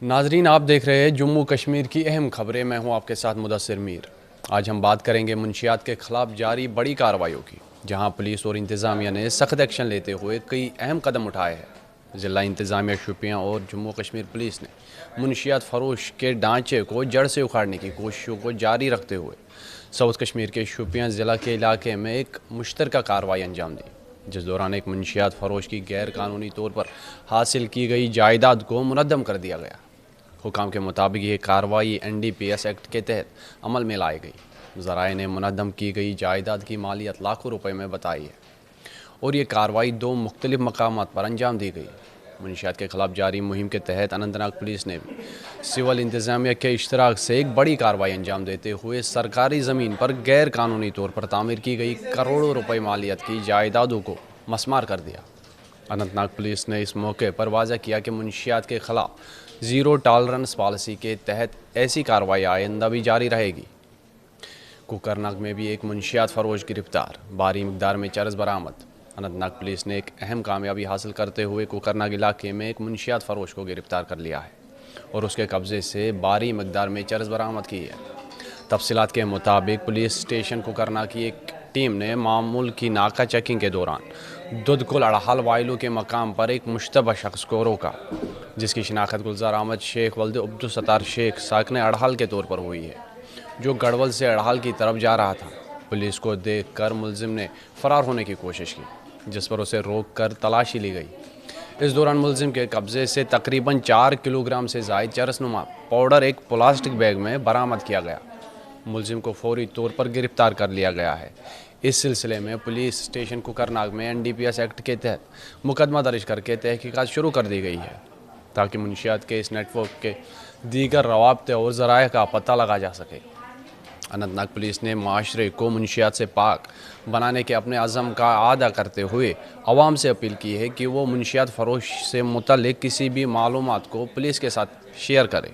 ناظرین، آپ دیکھ رہے ہیں جموں کشمیر کی اہم خبریں۔ میں ہوں آپ کے ساتھ مدثر میر۔ آج ہم بات کریں گے منشیات کے خلاف جاری بڑی کارروائیوں کی، جہاں پولیس اور انتظامیہ نے سخت ایکشن لیتے ہوئے کئی اہم قدم اٹھائے ہیں۔ ضلع انتظامیہ شوپیاں اور جموں کشمیر پولیس نے منشیات فروش کے ڈھانچے کو جڑ سے اکھاڑنے کی کوششوں کو جاری رکھتے ہوئے ساؤتھ کشمیر کے شوپیاں ضلع کے علاقے میں ایک مشترکہ کارروائی انجام دی، جس دوران ایک منشیات فروش کی غیر قانونی طور پر حاصل کی گئی جائیداد کو منہدم کر دیا گیا۔ حکام کے مطابق یہ کارروائی NDPS ایکٹ کے تحت عمل میں لائی گئی۔ ذرائع نے منہدم کی گئی جائیداد کی مالیت لاکھوں روپے میں بتائی ہے اور یہ کارروائی 2 مختلف مقامات پر انجام دی گئی۔ منشیات کے خلاف جاری مہم کے تحت اننت ناگ پولیس نے بھی سول انتظامیہ کے اشتراک سے ایک بڑی کارروائی انجام دیتے ہوئے سرکاری زمین پر غیر قانونی طور پر تعمیر کی گئی کروڑوں روپے مالیت کی جائیدادوں کو مسمار کر دیا۔ اننت ناگ پولیس نے اس موقع پر واضح کیا کہ منشیات کے خلاف زیرو ٹالرنس پالیسی کے تحت ایسی کارروائی آئندہ بھی جاری رہے گی۔ کوکرناگ میں بھی ایک منشیات فروش گرفتار، بھاری مقدار میں چرس برآمد۔ اننت ناگ پولیس نے ایک اہم کامیابی حاصل کرتے ہوئے کوکرناگ علاقے میں ایک منشیات فروش کو گرفتار کر لیا ہے اور اس کے قبضے سے بھاری مقدار میں چرس برآمد کی ہے۔ تفصیلات کے مطابق پولیس اسٹیشن کوکرناگ کی ایک ٹیم نے معمول کی ناکہ چیکنگ کے دوران دودھکل اڑحال وائلو کے مقام پر ایک مشتبہ شخص کو روکا، جس کی شناخت گلزار احمد شیخ ولد عبدالستار شیخ ساکن اڑحال کے طور پر ہوئی ہے، جو گڑھول سے اڑحال کی طرف جا رہا تھا۔ پولیس کو دیکھ کر ملزم نے فرار ہونے کی کوشش کی، جس پر اسے روک کر تلاشی لی گئی۔ اس دوران ملزم کے قبضے سے تقریباً 4 کلو گرام سے زائد چرس نما پاؤڈر ایک پلاسٹک بیگ میں برآمد کیا گیا۔ ملزم کو فوری طور پر گرفتار کر لیا گیا ہے۔ اس سلسلے میں پولیس اسٹیشن کوکرناگ میں NDPS ایکٹ کے تحت مقدمہ درج کر کے تحقیقات شروع کر دی گئی ہے، تاکہ منشیات کے اس نیٹ ورک کے دیگر روابط اور ذرائع کا پتہ لگا جا سکے۔ اننت ناگ پولیس نے معاشرے کو منشیات سے پاک بنانے کے اپنے عزم کا اعادہ کرتے ہوئے عوام سے اپیل کی ہے کہ وہ منشیات فروش سے متعلق کسی بھی معلومات کو پولیس کے ساتھ شیئر کرے۔